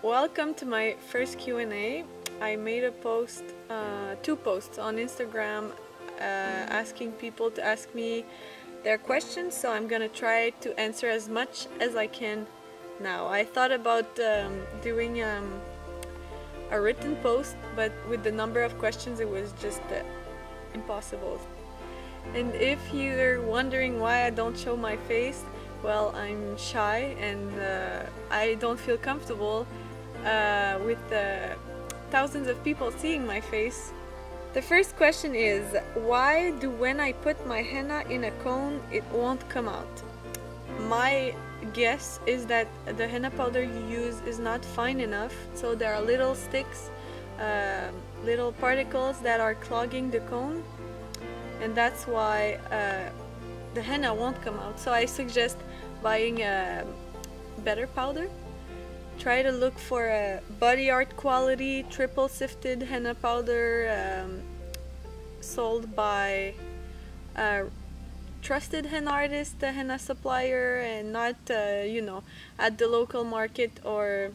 Welcome to my first Q&A. I made a post, two posts on Instagram asking people to ask me their questions, so I'm gonna try to answer as much as I can now. I thought about doing a written post, but with the number of questions it was just impossible. And if you're wondering why I don't show my face, well, I'm shy and I don't feel comfortable with thousands of people seeing my face. The first question is, why do when I put my henna in a cone it won't come out? My guess is that the henna powder you use is not fine enough, so there are little sticks, little particles that are clogging the cone, and that's why the henna won't come out. So I suggest buying a better powder. Try to look for a body art quality triple sifted henna powder sold by a trusted henna artist, a henna supplier, and not at the local market or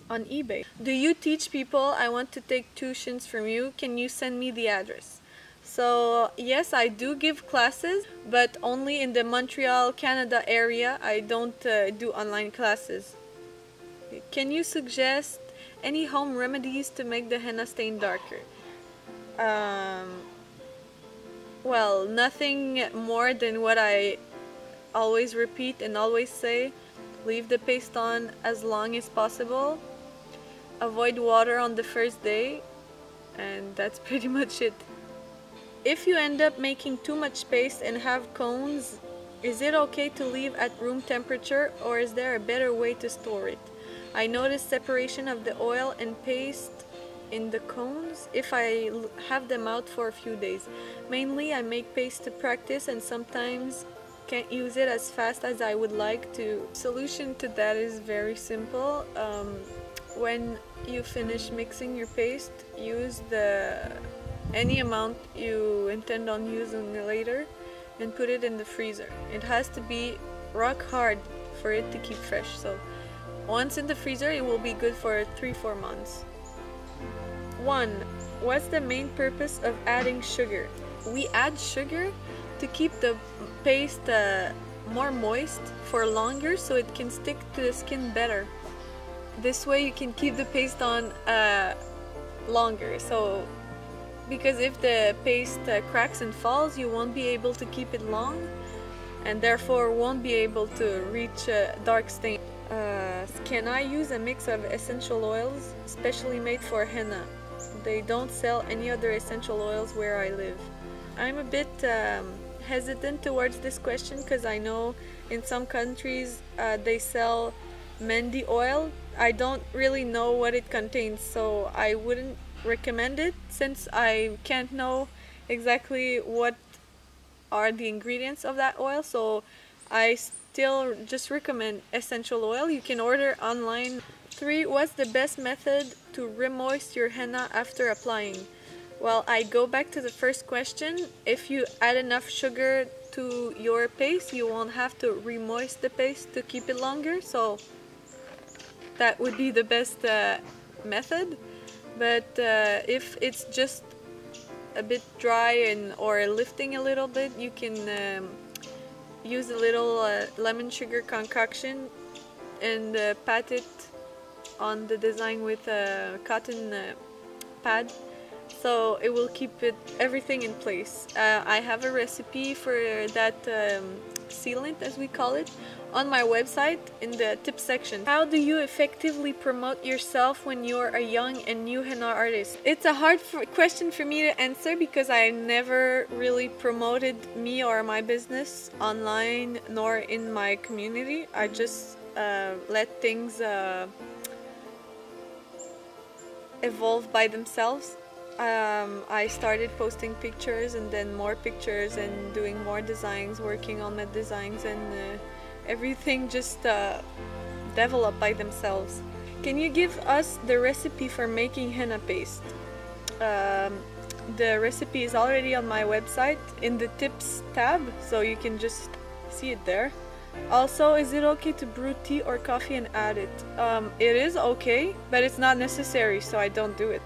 on eBay. Do you teach people? I want to take tuitions from you. Can you send me the address? So yes, I do give classes, but only in the Montreal, Canada area. I don't do online classes. Can you suggest any home remedies to make the henna stain darker? Well, nothing more than what I always repeat and always say. Leave the paste on as long as possible. Avoid water on the first day, and that's pretty much it. If you end up making too much paste and have cones, is it okay to leave at room temperature, or is there a better way to store it? I noticed separation of the oil and paste in the cones if I have them out for a few days. Mainly I make paste to practice and sometimes can't use it as fast as I would like to. Solution to that is very simple. When you finish mixing your paste, use any amount you intend on using later and put it in the freezer. It has to be rock hard for it to keep fresh. So once in the freezer, it will be good for 3-4 months. 1. What's the main purpose of adding sugar? We add sugar to keep the paste more moist for longer, so it can stick to the skin better. This way you can keep the paste on longer. So because if the paste cracks and falls, you won't be able to keep it long, and therefore won't be able to reach a dark stain. Can I use a mix of essential oils specially made for henna? They don't sell any other essential oils where I live. I'm a bit hesitant towards this question because I know in some countries they sell Mendi oil. I don't really know what it contains, so I wouldn't recommend it since I can't know exactly what are the ingredients of that oil. So I still just recommend essential oil. You can order online. 3. What's the best method to remoist your henna after applying? Well, I go back to the first question. If you add enough sugar to your paste, you won't have to remoist the paste to keep it longer, so that would be the best method. But if it's just a bit dry or lifting a little bit, you can use a little lemon sugar concoction and pat it on the design with a cotton pad, so it will keep everything in place. I have a recipe for that sealant, as we call it, on my website in the tips section. How do you effectively promote yourself when you're a young and new henna artist? It's a hard question for me to answer because I never really promoted me or my business online nor in my community. I just let things evolve by themselves. I started posting pictures and then more pictures and doing more designs, working on my designs, and everything just developed by themselves. Can you give us the recipe for making henna paste? The recipe is already on my website in the tips tab, so you can just see it there. Also, is it okay to brew tea or coffee and add it? It is okay, but it's not necessary, so I don't do it.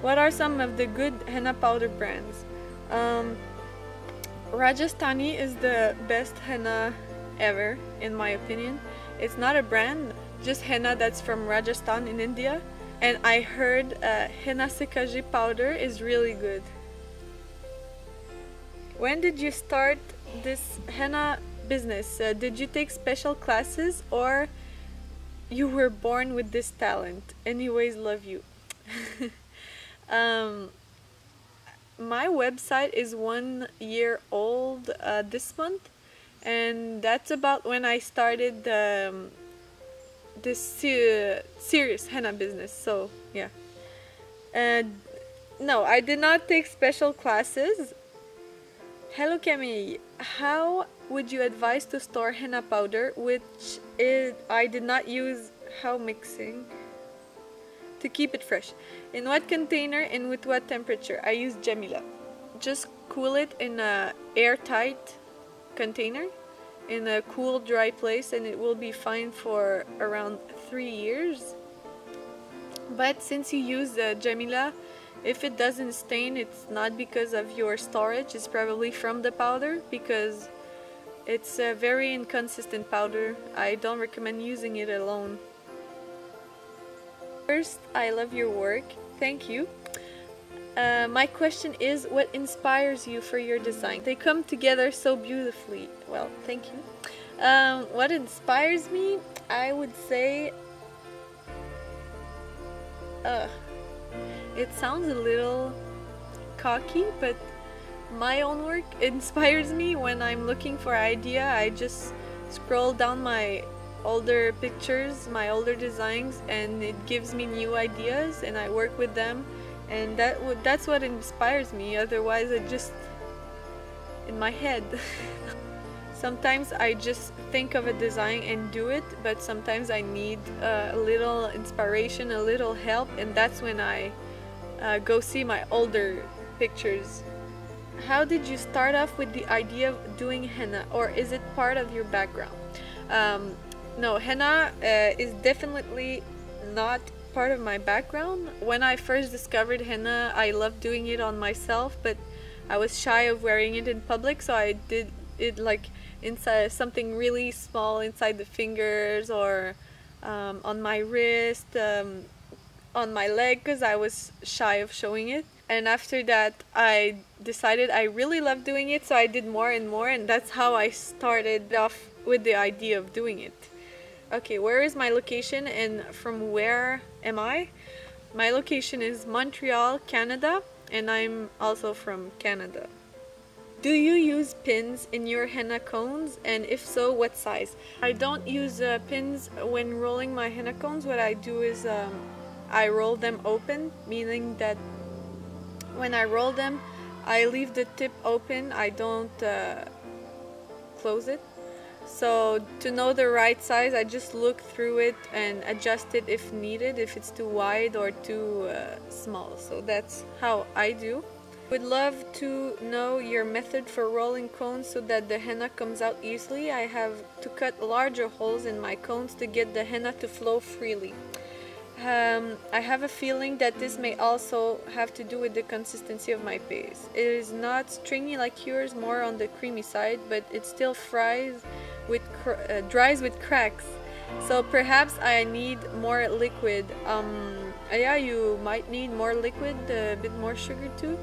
What are some of the good henna powder brands? Rajasthani is the best henna ever, in my opinion. It's not a brand, just henna that's from Rajasthan in India. And I heard henna sikaji powder is really good. When did you start this henna business? Did you take special classes or you were born with this talent? Anyways, love you. My website is 1 year old this month, and that's about when I started this serious henna business. So yeah. No, I did not take special classes. Hello Camille, how would you advise to store henna powder, which I did not use how mixing to keep it fresh? In what container and with what temperature? I use Jamila. Just cool it in a airtight container in a cool dry place and it will be fine for around 3 years. But since you use Jamila, if it doesn't stain, it's not because of your storage, it's probably from the powder, because it's a very inconsistent powder. I don't recommend using it alone. First, I love your work. Thank you. My question is, what inspires you for your design? They come together so beautifully. Well, thank you. What inspires me? I would say it sounds a little cocky, but my own work inspires me. When I'm looking for an idea, I just scroll down my older pictures, my older designs, and it gives me new ideas and I work with them, and that's what inspires me. Otherwise, I just in my head. Sometimes I just think of a design and do it, but sometimes I need a little inspiration, a little help, and that's when I go see my older pictures. How did you start off with the idea of doing henna, or is it part of your background? No, henna is definitely not part of my background. When I first discovered henna, I loved doing it on myself, but I was shy of wearing it in public, so I did it like inside something really small inside the fingers, or on my wrist, on my leg, because I was shy of showing it. And after that I decided I really loved doing it, so I did more and more, and that's how I started off with the idea of doing it. Okay, where is my location and from where am I? My location is Montreal, Canada, and I'm also from Canada. Do you use pins in your henna cones, and if so, what size? I don't use pins when rolling my henna cones. What I do is I roll them open, meaning that when I roll them, I leave the tip open, I don't close it. So to know the right size, I just look through it and adjust it if needed, if it's too wide or too small. So that's how I do. Would love to know your method for rolling cones so that the henna comes out easily. I have to cut larger holes in my cones to get the henna to flow freely. I have a feeling that this may also have to do with the consistency of my paste. It is not stringy like yours, more on the creamy side, but it still dries with cracks. So perhaps I need more liquid. Yeah, you might need more liquid, a bit more sugar too,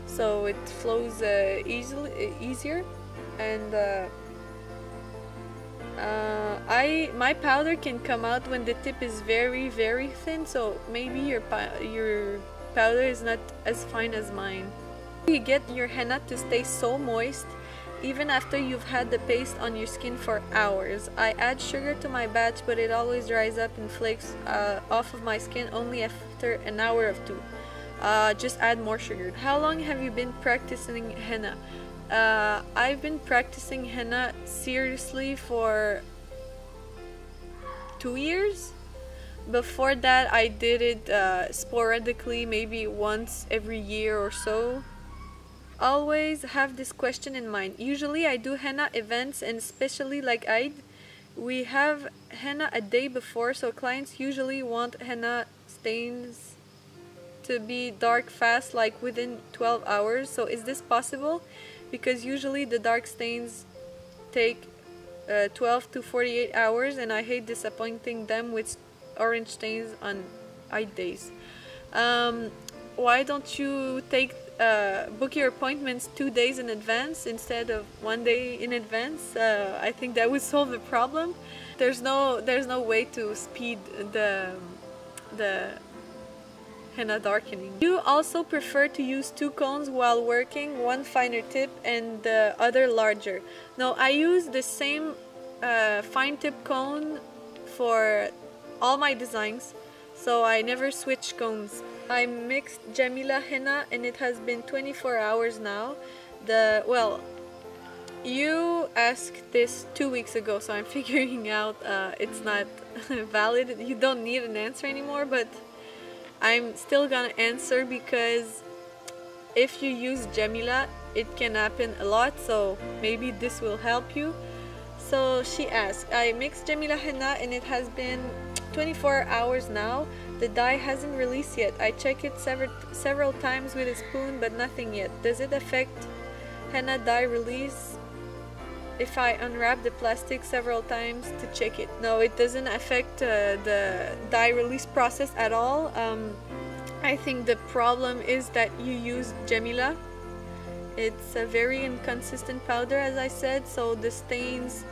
so it flows easier. And my powder can come out when the tip is very, very thin, so maybe your powder is not as fine as mine. You get your henna to stay so moist even after you've had the paste on your skin for hours. I add sugar to my batch, but it always dries up and flakes off of my skin only after an hour or two. Just add more sugar. How long have you been practicing henna? I've been practicing henna seriously for 2 years. Before that, I did it sporadically, maybe once every year or so. always have this question in mind. Usually I do henna events, and especially like Eid, we have henna a day before, so clients usually want henna stains to be dark fast, like within 12 hours. So is this possible? Because usually the dark stains take 12 to 48 hours, and I hate disappointing them with orange stains on Eid days. Why don't you book your appointments 2 days in advance instead of 1 day in advance? I think that would solve the problem. There's no way to speed the henna darkening. You also prefer to use 2 cones while working, one finer tip and the other larger. No, I use the same fine tip cone for all my designs, so I never switch cones. I mixed Jamila henna and it has been 24 hours now. You asked this 2 weeks ago, so I'm figuring out it's not valid. You don't need an answer anymore, but I'm still gonna answer because if you use Jamila, it can happen a lot, so maybe this will help you. So she asked, I mixed Jamila henna and it has been 24 hours now. The dye hasn't released yet. I checked it several times with a spoon, but nothing yet. Does it affect henna dye release if I unwrap the plastic several times to check it? No, it doesn't affect the dye release process at all. I think the problem is that you use Jamila. It's a very inconsistent powder, as I said, so the stains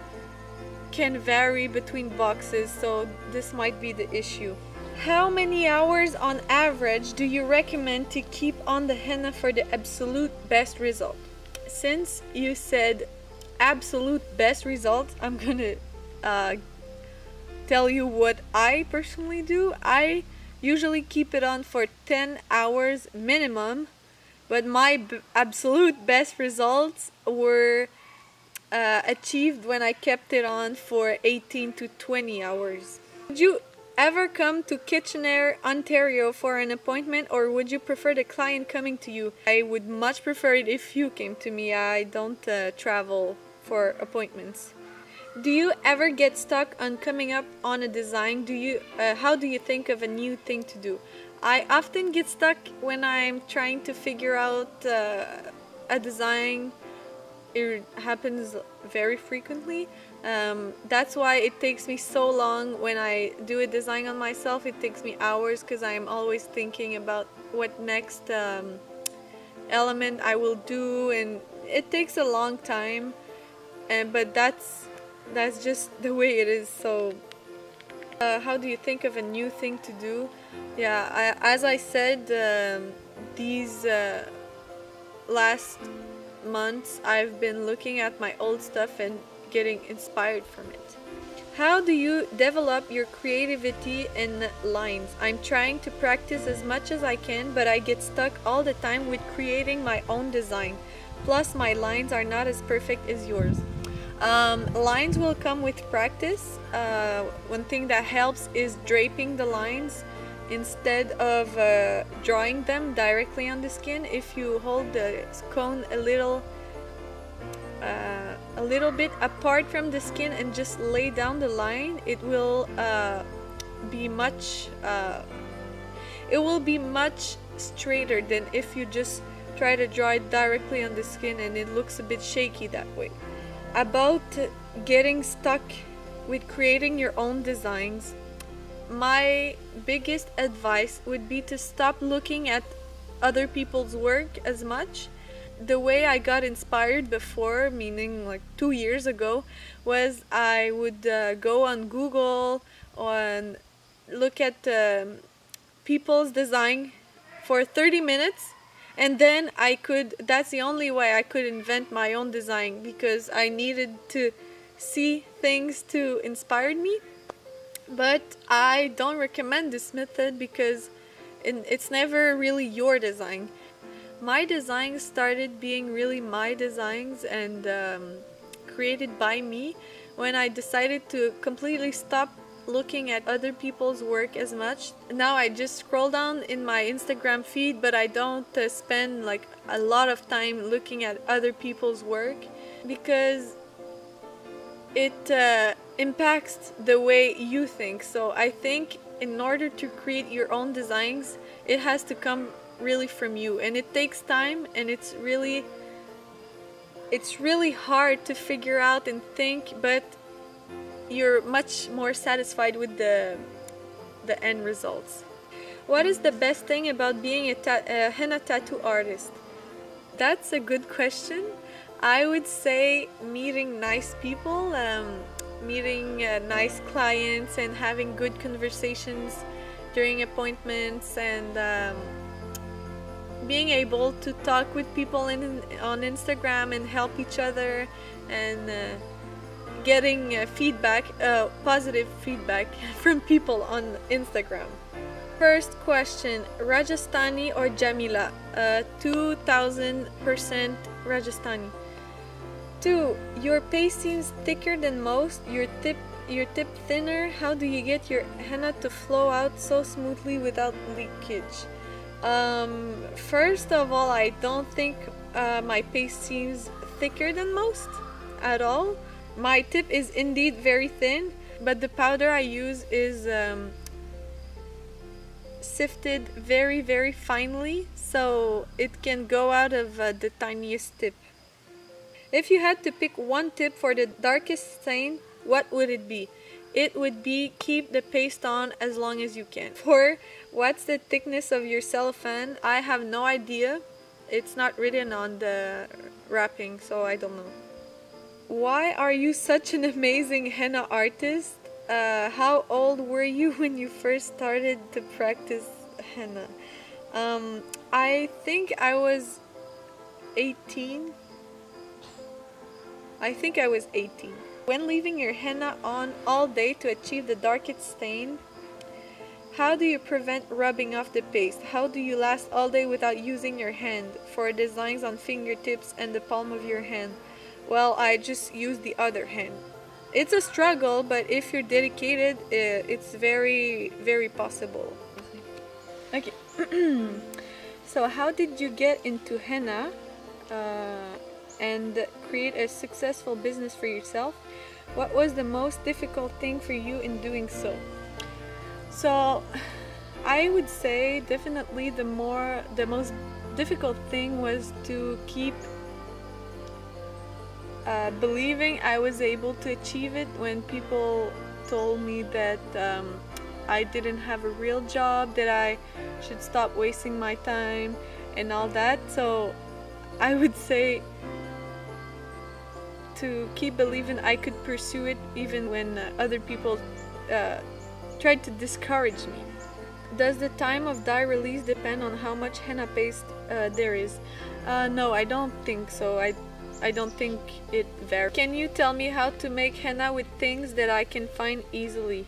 can vary between boxes, so this might be the issue. How many hours on average do you recommend to keep on the henna for the absolute best result? Since you said absolute best results, I'm gonna tell you what I personally do. I usually keep it on for 10 hours minimum, but my absolute best results were achieved when I kept it on for 18 to 20 hours. Would you ever come to Kitchener, Ontario for an appointment, or would you prefer the client coming to you? I would much prefer it if you came to me. I don't travel for appointments. Do you ever get stuck on coming up on a design? How do you think of a new thing to do? I often get stuck when I'm trying to figure out a design. It happens very frequently. That's why it takes me so long when I do a design on myself. It takes me hours because I'm always thinking about what next element I will do, and it takes a long time. But that's just the way it is. So how do you think of a new thing to do? Yeah, as I said, these last months I've been looking at my old stuff and getting inspired from it. How do you develop your creativity in lines? I'm trying to practice as much as I can, but I get stuck all the time with creating my own design. Plus my lines are not as perfect as yours. Lines will come with practice. One thing that helps is draping the lines instead of drawing them directly on the skin. If you hold the cone a little bit apart from the skin and just lay down the line, it will be much straighter than if you just try to draw it directly on the skin, and it looks a bit shaky that way. About getting stuck with creating your own designs, my biggest advice would be to stop looking at other people's work as much. The way I got inspired before, meaning like 2 years ago, was I would go on Google and look at people's design for 30 minutes, and then that's the only way I could invent my own design, because I needed to see things to inspire me. But I don't recommend this method because it's never really your design. My designs started being really my designs and created by me when I decided to completely stop looking at other people's work as much. Now I just scroll down in my Instagram feed, but I don't spend like a lot of time looking at other people's work, because it impacts the way you think. So I think in order to create your own designs, it has to come really from you, and it takes time, and it's really hard to figure out and think, but you're much more satisfied with the end results. What is the best thing about being a henna tattoo artist? That's a good question. I would say meeting nice people, meeting nice clients, and having good conversations during appointments, and being able to talk with people on Instagram and help each other, and getting feedback, positive feedback from people on Instagram. First question, Rajasthani or Jamila? 2000% Rajasthani. 2. Your paste seems thicker than most, your tip thinner. How do you get your henna to flow out so smoothly without leakage? First of all, I don't think my paste seems thicker than most at all. My tip is indeed very thin, but the powder I use is sifted very, very finely, so it can go out of the tiniest tip. If you had to pick one tip for the darkest stain, what would it be? It would be keep the paste on as long as you can. 4. What's the thickness of your cellophane? I have no idea. It's not written on the wrapping, so I don't know. Why are you such an amazing henna artist? How old were you when you first started to practice henna? I think I was 18. When leaving your henna on all day to achieve the darkest stain, how do you prevent rubbing off the paste? How do you last all day without using your hand for designs on fingertips and the palm of your hand? Well, I just use the other hand. It's a struggle, but if you're dedicated, it's very, very possible. Okay. So how did you get into henna and create a successful business for yourself? What was the most difficult thing for you in doing so? So I would say definitely the most difficult thing was to keep believing I was able to achieve it when people told me that I didn't have a real job, that I should stop wasting my time and all that. So I would say to keep believing I could pursue it even when other people tried to discourage me. Does the time of dye release depend on how much henna paste there is? No, I don't think so. I don't think it varies. Can you tell me how to make henna with things that I can find easily?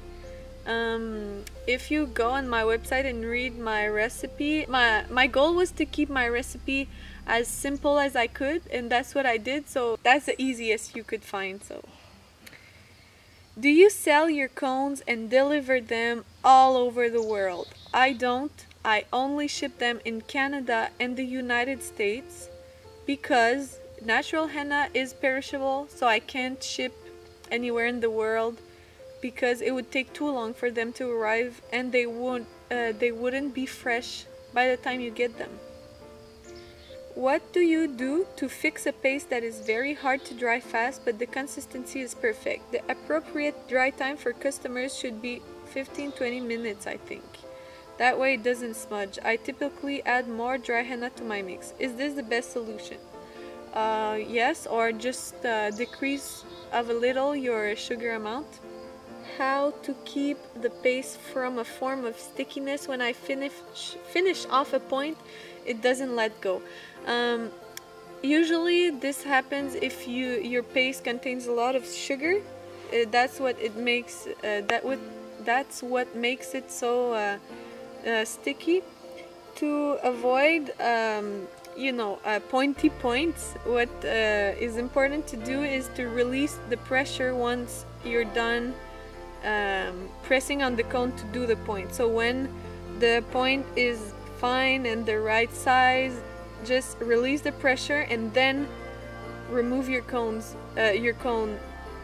If you go on my website and read my recipe, my goal was to keep my recipe as simple as I could, and that's what I did, so that's the easiest you could find. So, do you sell your cones and deliver them all over the world? I don't. I only ship them in Canada and the United States because natural henna is perishable, so I can't ship anywhere in the world because it would take too long for them to arrive, and they wouldn't be fresh by the time you get them. What do you do to fix a paste that is very hard to dry fast but the consistency is perfect? The appropriate dry time for customers should be 15-20 minutes, I think. That way it doesn't smudge. I typically add more dry henna to my mix. Is this the best solution? Yes, or just decrease of a little your sugar amount. How to keep the paste from a form of stickiness when I finish off a point, it doesn't let go. Usually this happens if your paste contains a lot of sugar. That's what it makes. That's what makes it so sticky. To avoid pointy points, what is important to do is to release the pressure once you're done pressing on the cone to do the point. So when the point is fine and the right size, just release the pressure and then remove your cone.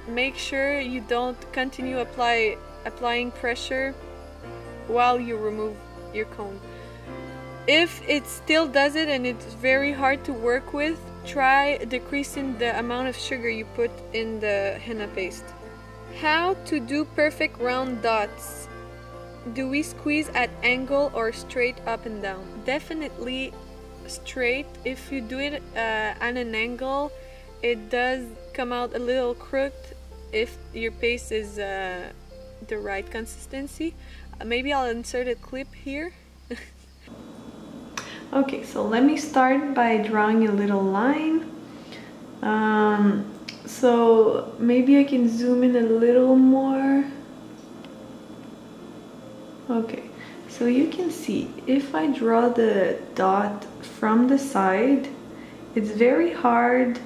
Make sure you don't continue applying pressure while you remove your cone. If it still does it and it's very hard to work with, try decreasing the amount of sugar you put in the henna paste. How to do perfect round dots? Do we squeeze at angle or straight up and down? Definitely straight. If you do it at an angle, it does come out a little crooked if your paste is the right consistency. Maybe I'll insert a clip here. Okay, so let me start by drawing a little line. So maybe I can zoom in a little more. Okay, so you can see if I draw the dot from the side, it's very hard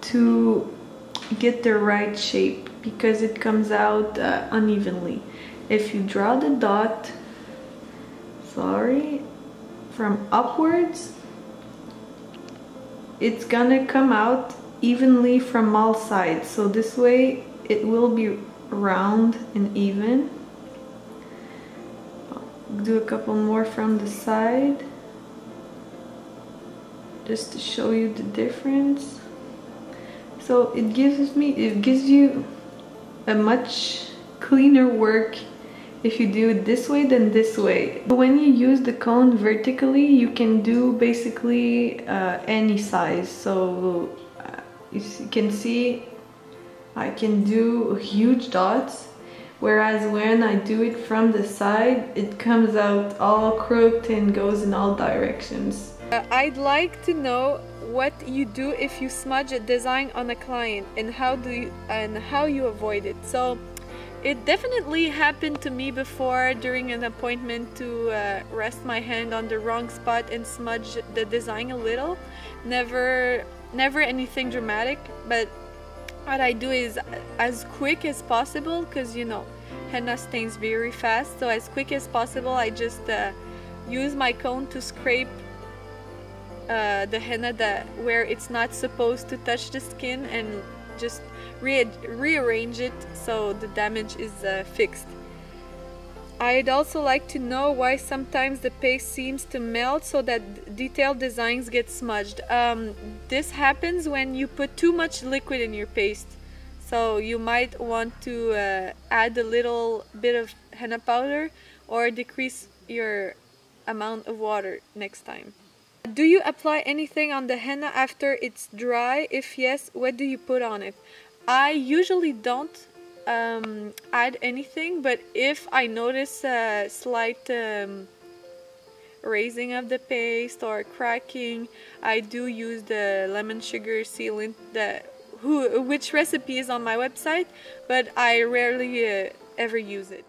to get the right shape because it comes out unevenly. If you draw the dot, from upwards, it's gonna come out evenly from all sides. So this way it will be round and even. I'll do a couple more from the side just to show you the difference. So it gives you a much cleaner work if you do it this way than this way. When you use the cone vertically, you can do basically any size. So you can see I can do huge dots, whereas when I do it from the side, it comes out all crooked and goes in all directions. I'd like to know what you do if you smudge a design on a client and how you avoid it. So it definitely happened to me before during an appointment to rest my hand on the wrong spot and smudge the design a little. Never anything dramatic, but what I do is as quick as possible, because you know henna stains very fast, so as quick as possible I just use my cone to scrape the henna where it's not supposed to touch the skin and just rearrange it so the damage is fixed. I'd also like to know why sometimes the paste seems to melt so that detailed designs get smudged. This happens when you put too much liquid in your paste. So you might want to add a little bit of henna powder or decrease your amount of water next time. Do you apply anything on the henna after it's dry? If yes, what do you put on it? I usually don't add anything, but if I notice a slight raising of the paste or cracking, I do use the lemon sugar sealant, which recipe is on my website, but I rarely ever use it.